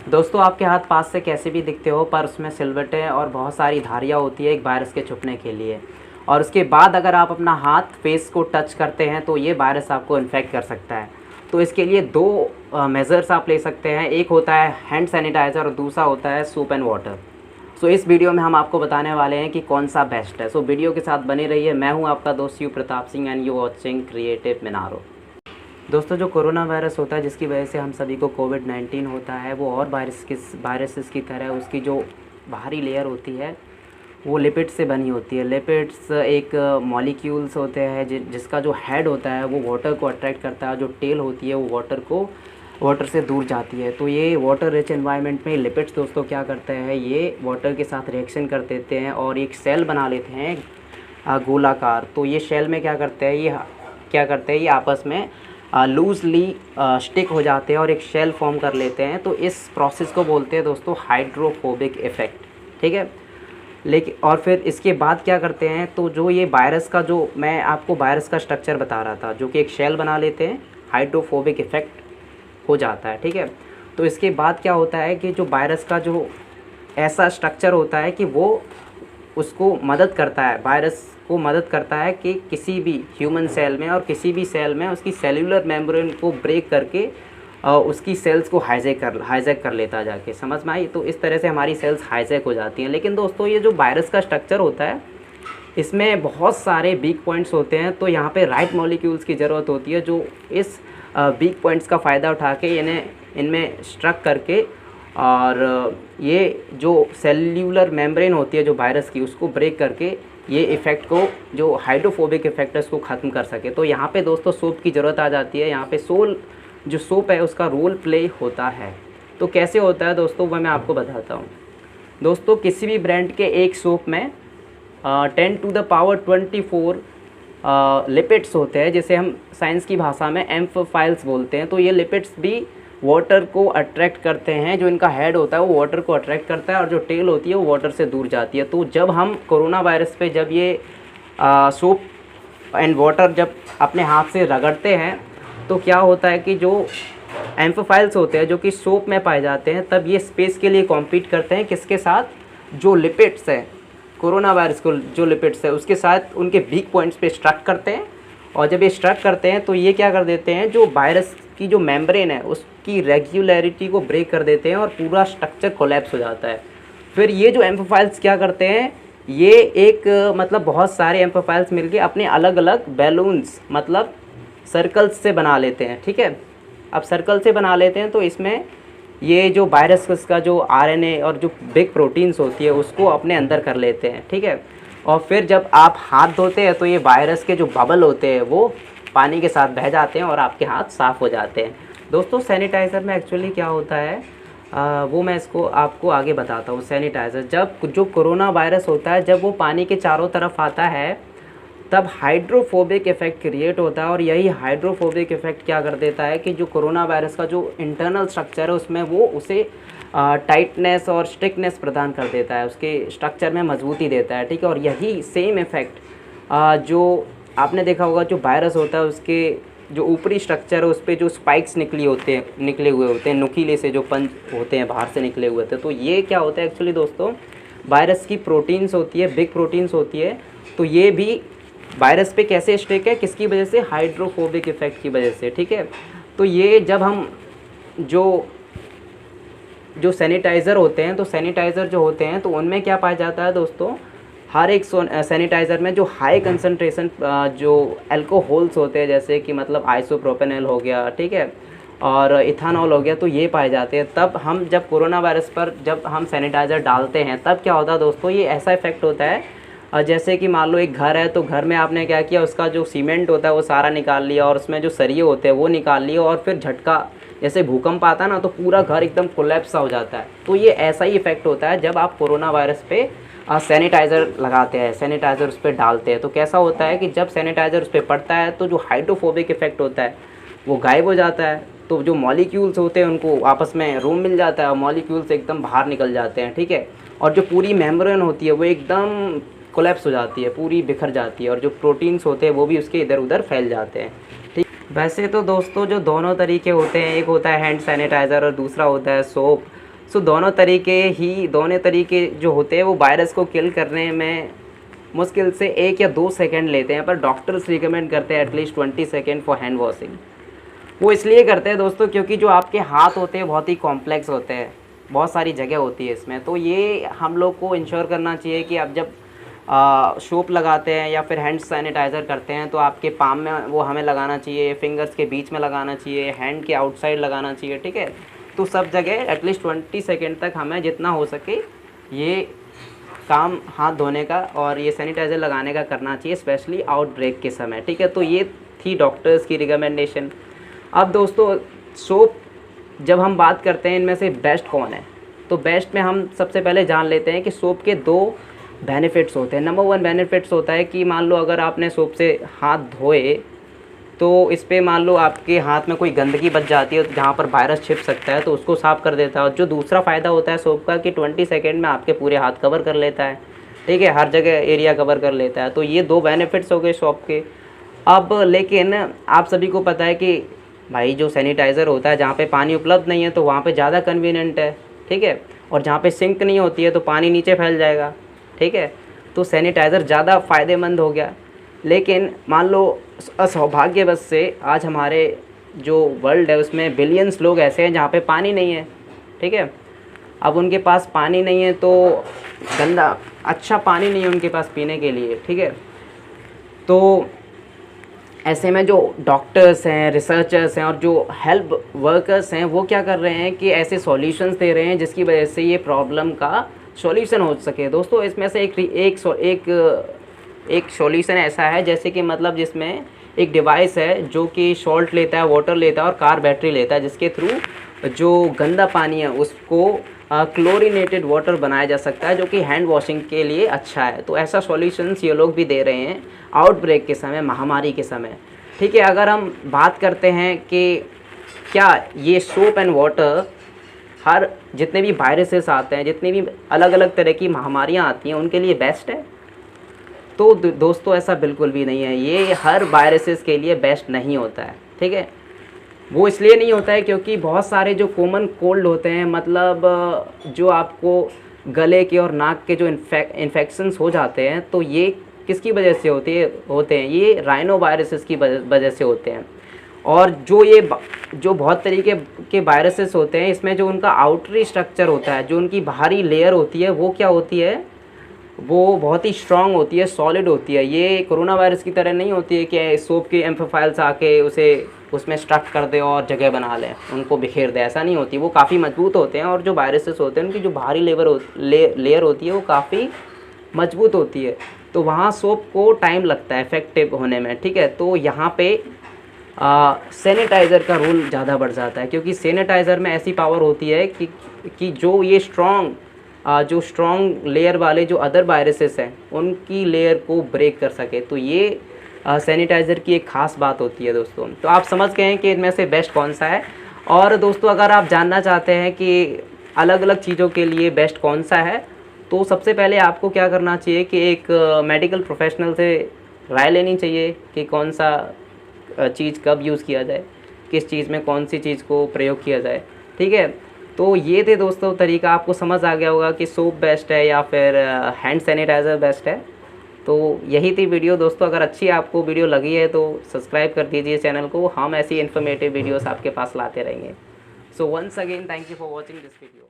दोस्तों आपके हाथ पास से कैसे भी दिखते हो पर उसमें सिलवटें और बहुत सारी धारियाँ होती है एक वायरस के छुपने के लिए। और उसके बाद अगर आप अपना हाथ फेस को टच करते हैं तो ये वायरस आपको इन्फेक्ट कर सकता है। तो इसके लिए दो मेज़र्स आप ले सकते हैं, एक होता है हैंड सैनिटाइज़र और दूसरा होता है सोप एंड वाटर। सो इस वीडियो में हम आपको बताने वाले हैं कि कौन सा बेस्ट है। सो वीडियो के साथ बने रहिए। मैं हूँ आपका दोस्त U Pratap Singh and you watching creative मिनारो। दोस्तों जो कोरोना वायरस होता है जिसकी वजह से हम सभी को कोविड-19 होता है, वो और वायरसेस की तरह उसकी जो बाहरी लेयर होती है वो लिपिड्स से बनी होती है। लिपिड्स एक मॉलिक्यूल्स होते हैं जिसका जो हेड होता है वो वाटर को अट्रैक्ट करता है, जो टेल होती है वो वाटर से दूर जाती है। तो ये वाटर रिच एनवायरनमेंट में लिपिड्स दोस्तों क्या करते हैं, ये वाटर के साथ रिएक्शन कर देते हैं और एक सेल बना लेते हैं गोलाकार। तो ये सेल में क्या करते हैं, ये आपस में लूजली स्टिक हो जाते हैं और एक शेल फॉर्म कर लेते हैं। तो इस प्रोसेस को बोलते हैं दोस्तों हाइड्रोफोबिक इफ़ेक्ट, ठीक है। लेकिन और फिर इसके बाद क्या करते हैं, तो जो ये वायरस का, जो मैं आपको वायरस का स्ट्रक्चर बता रहा था, जो कि एक शेल बना लेते हैं, हाइड्रोफोबिक इफ़ेक्ट हो जाता है, ठीक है। तो इसके बाद क्या होता है कि जो वायरस का जो ऐसा स्ट्रक्चर होता है कि वो उसको मदद करता है, वायरस को मदद करता है कि किसी भी ह्यूमन सेल में और किसी भी सेल में उसकी सेल्यूलर मेम्ब्रेन को ब्रेक करके उसकी सेल्स को हाईजैक कर लेता जाके। समझ में आई? तो इस तरह से हमारी सेल्स हाईजैक हो जाती हैं। लेकिन दोस्तों ये जो वायरस का स्ट्रक्चर होता है इसमें बहुत सारे वीक पॉइंट्स होते हैं। तो यहाँ पे राइट मॉलिक्यूल्स की ज़रूरत होती है जो इस वीक पॉइंट्स का फ़ायदा उठा के इनमें स्ट्रक करके और ये जो सेल्यूलर मेम्ब्रेन होती है जो वायरस की, उसको ब्रेक करके ये इफ़ेक्ट को, जो हाइड्रोफोबिक इफ़ेक्ट है, उसको ख़त्म कर सके। तो यहाँ पे दोस्तों सोप की ज़रूरत आ जाती है। यहाँ पे जो सोप है उसका रोल प्ले होता है। तो कैसे होता है दोस्तों, वह मैं आपको बताता हूँ। दोस्तों किसी भी ब्रांड के एक सोप में 10⁻24 लिपिड्स होते हैं, जिसे हम साइंस की भाषा में एम्फोफाइल्स बोलते हैं। तो ये लिपिड्स भी वाटर को अट्रैक्ट करते हैं। जो इनका हेड होता है वो वाटर को अट्रैक्ट करता है और जो टेल होती है वो वाटर से दूर जाती है। तो जब हम कोरोना वायरस पे जब ये सोप एंड वाटर जब अपने हाथ से रगड़ते हैं तो क्या होता है कि जो एम्फोफाइल्स होते हैं जो कि सोप में पाए जाते हैं, तब ये स्पेस के लिए कॉम्पीट करते हैं किसके साथ, जो लिपिड्स है, कोरोना वायरस को जो लिपिड्स है उसके साथ उनके वीक पॉइंट्स पे स्ट्रक करते हैं। और जब ये स्ट्रक करते हैं तो ये क्या कर देते हैं, जो वायरस की जो मेम्ब्रेन है उसकी रेगुलरिटी को ब्रेक कर देते हैं और पूरा स्ट्रक्चर कोलैप्स हो जाता है। फिर ये जो एम्फोफाइल्स क्या करते हैं, ये एक मतलब बहुत सारे एम्फोफाइल्स मिलके अपने अलग अलग बैलून्स मतलब सर्कल्स से बना लेते हैं, ठीक है। अब सर्कल से बना लेते हैं तो इसमें ये जो वायरस का जो आरएनए और जो बिग प्रोटीन्स होती है उसको अपने अंदर कर लेते हैं, ठीक है। और फिर जब आप हाथ धोते हैं तो ये वायरस के जो बबल होते हैं वो पानी के साथ बह जाते हैं और आपके हाथ साफ़ हो जाते हैं। दोस्तों सैनिटाइज़र में एक्चुअली क्या होता है वो मैं इसको आपको आगे बताता हूँ। सैनिटाइज़र जब जो कोरोना वायरस होता है जब वो पानी के चारों तरफ आता है तब हाइड्रोफोबिक इफ़ेक्ट क्रिएट होता है। और यही हाइड्रोफोबिक इफ़ेक्ट क्या कर देता है कि जो कोरोना वायरस का जो इंटरनल स्ट्रक्चर है उसमें वो उसे टाइटनेस और स्टिकनेस प्रदान कर देता है, उसके स्ट्रक्चर में मजबूती देता है, ठीक है। और यही सेम इफ़ेक्ट जो आपने देखा होगा, जो वायरस होता है उसके जो ऊपरी स्ट्रक्चर है उस पर जो स्पाइक्स निकले हुए होते हैं, नुकीले से जो पंख होते हैं बाहर से निकले हुए थे। तो ये क्या होता है एक्चुअली दोस्तों, वायरस की प्रोटीन्स होती है, बिग प्रोटीन्स होती है। तो ये भी वायरस पे कैसे स्टिक है, किसकी वजह से, हाइड्रोफोबिक इफ़ेक्ट की वजह से, ठीक है। तो ये जब हम जो सैनिटाइज़र होते हैं, तो सैनिटाइज़र जो होते हैं तो उनमें क्या पाया जाता है दोस्तों, हर एक सैनिटाइज़र में जो हाई कंसंट्रेशन जो अल्कोहल्स होते हैं, जैसे कि मतलब आइसोप्रोपेनॉल हो गया, ठीक है, और इथानॉल हो गया, तो ये पाए जाते हैं। तब हम जब कोरोना वायरस पर जब हम सैनिटाइज़र डालते हैं तब क्या होता है दोस्तों, ये ऐसा इफ़ेक्ट होता है जैसे कि मान लो एक घर है तो घर में आपने क्या किया, उसका जो सीमेंट होता है वो सारा निकाल लिया और उसमें जो सरिये होते हैं वो निकाल लिए और फिर झटका जैसे भूकंप आता है ना, तो पूरा घर एकदम कोलैप्स हो जाता है। तो ये ऐसा ही इफ़ेक्ट होता है जब आप कोरोना वायरस पे सैनिटाइज़र लगाते हैं, सैनिटाइज़र उस पर डालते हैं। तो कैसा होता है कि जब सैनिटाइज़र उस पर पड़ता है तो जो हाइड्रोफोबिक इफ़ेक्ट होता है वो गायब हो जाता है। तो जो मॉलिक्यूल्स होते हैं उनको आपस में रूम मिल जाता है और मॉलिक्यूल्स एकदम बाहर निकल जाते हैं, ठीक है। और जो पूरी मेम्ब्रेन होती है वो एकदम कोलैप्स हो जाती है, पूरी बिखर जाती है और जो प्रोटीन्स होते हैं वो भी उसके इधर उधर फैल जाते हैं, ठीक। वैसे तो दोस्तों जो दोनों तरीके होते हैं, एक होता है हैंड सैनिटाइज़र और दूसरा होता है सोप। सो दोनों तरीके जो होते हैं वो वायरस को किल करने में मुश्किल से 1 या 2 सेकंड लेते हैं, पर डॉक्टर्स रिकमेंड करते हैं at least 20 second for hand washing. वो इसलिए करते हैं दोस्तों क्योंकि जो आपके हाथ होते हैं बहुत ही कॉम्प्लेक्स होते हैं, बहुत सारी जगह होती है इसमें। तो ये हम लोग को इंश्योर करना चाहिए कि आप जब सोप लगाते हैं या फिर हैंड सैनिटाइज़र करते हैं तो आपके पाम में वो हमें लगाना चाहिए, फिंगर्स के बीच में लगाना चाहिए, हैंड के आउटसाइड लगाना चाहिए, ठीक है। तो सब जगह एटलीस्ट 20 सेकेंड तक हमें जितना हो सके ये काम हाथ धोने का और ये सैनिटाइज़र लगाने का करना चाहिए, स्पेशली आउटब्रेक के समय, ठीक है। तो ये थी डॉक्टर्स की रिकमेंडेशन। अब दोस्तों सोप जब हम बात करते हैं इनमें से बेस्ट कौन है, तो बेस्ट में हम सबसे पहले जान लेते हैं कि सोप के 2 बेनिफिट्स होते हैं। नंबर 1 बेनिफिट्स होता है कि मान लो अगर आपने सोप से हाथ धोए तो इस पर मान लो आपके हाथ में कोई गंदगी बच जाती है जहाँ पर वायरस छिप सकता है तो उसको साफ़ कर देता है। और जो दूसरा फ़ायदा होता है सोप का कि 20 सेकेंड में आपके पूरे हाथ कवर कर लेता है, ठीक है, हर जगह एरिया कवर कर लेता है। तो ये 2 बेनिफिट्स हो गए सोप के। अब लेकिन आप सभी को पता है कि भाई जो सैनिटाइज़र होता है जहाँ पे पानी उपलब्ध नहीं है तो वहाँ पे ज़्यादा कन्वीनियंट है, ठीक है, और जहाँ पे सिंक नहीं होती है तो पानी नीचे फैल जाएगा, ठीक है। तो सैनिटाइज़र ज़्यादा फ़ायदेमंद हो गया। लेकिन मान लो असौभाग्यवश से आज हमारे जो वर्ल्ड है उसमें बिलियंस लोग ऐसे हैं जहाँ पे पानी नहीं है, ठीक है। अब उनके पास पानी नहीं है तो गंदा अच्छा पानी नहीं है उनके पास पीने के लिए, ठीक है। तो ऐसे में जो डॉक्टर्स हैं, रिसर्चर्स हैं और जो हेल्प वर्कर्स हैं वो क्या कर रहे हैं कि ऐसे सॉल्यूशंस दे रहे हैं जिसकी वजह से ये प्रॉब्लम का सॉल्यूशन हो सके। दोस्तों इसमें से एक सॉल्यूशन ऐसा है जैसे कि मतलब जिसमें एक डिवाइस है जो कि सॉल्ट लेता है, वाटर लेता है और कार बैटरी लेता है, जिसके थ्रू जो गंदा पानी है उसको क्लोरीनेटेड वाटर बनाया जा सकता है जो कि हैंड वॉशिंग के लिए अच्छा है। तो ऐसा सॉल्यूशंस ये लोग भी दे रहे हैं आउटब्रेक के समय, महामारी के समय, ठीक है। अगर हम बात करते हैं कि क्या ये सोप एंड वाटर हर जितने भी वायरसेस आते हैं, जितनी भी अलग अलग तरह की महामारियां आती हैं उनके लिए बेस्ट है, तो दोस्तों ऐसा बिल्कुल भी नहीं है। ये हर वायरसेस के लिए बेस्ट नहीं होता है, ठीक है। वो इसलिए नहीं होता है क्योंकि बहुत सारे जो कॉमन कोल्ड होते हैं, मतलब जो आपको गले के और नाक के जो इन्फेक्शंस हो जाते हैं, तो ये किसकी वजह से होते हैं, ये राइनो वायरसेस की वजह से होते हैं। और जो बहुत तरीके के वायरसेस होते हैं इसमें जो उनका आउटरी स्ट्रक्चर होता है, जो उनकी बाहरी लेयर होती है वो क्या होती है, वो बहुत ही स्ट्रांग होती है, सॉलिड होती है। ये कोरोना वायरस की तरह नहीं होती है कि सोप के एम्फोफाइल्स आके उसे उसमें स्ट्रक कर दे और जगह बना लें, उनको बिखेर दे, ऐसा नहीं होती। वो काफ़ी मजबूत होते हैं और जो वायरसेस होते हैं उनकी जो बाहरी लेयर होती है वो काफ़ी मजबूत होती है। तो वहाँ सोप को टाइम लगता है इफेक्टिव होने में, ठीक है। तो यहाँ पे सैनिटाइज़र का रोल ज़्यादा बढ़ जाता है क्योंकि सैनिटाइज़र में ऐसी पावर होती है कि जो ये जो स्ट्रॉन्ग लेयर वाले जो अदर वायरसेस हैं उनकी लेयर को ब्रेक कर सके। तो ये सैनिटाइज़र की एक ख़ास बात होती है दोस्तों। तो आप समझ गए हैं कि इनमें से बेस्ट कौन सा है। और दोस्तों अगर आप जानना चाहते हैं कि अलग अलग चीज़ों के लिए बेस्ट कौन सा है, तो सबसे पहले आपको क्या करना चाहिए कि एक मेडिकल प्रोफेशनल से राय लेनी चाहिए कि कौन सा चीज़ कब यूज़ किया जाए, किस चीज़ में कौन सी चीज़ को प्रयोग किया जाए, ठीक है। तो ये थे दोस्तों तरीका, आपको समझ आ गया होगा कि सोप बेस्ट है या फिर हैंड सैनिटाइज़र बेस्ट है। तो यही थी वीडियो दोस्तों। अगर अच्छी आपको वीडियो लगी है तो सब्सक्राइब कर दीजिए चैनल को, हम ऐसी इन्फॉर्मेटिव वीडियोस आपके पास लाते रहेंगे। So once again thank you for watching this video.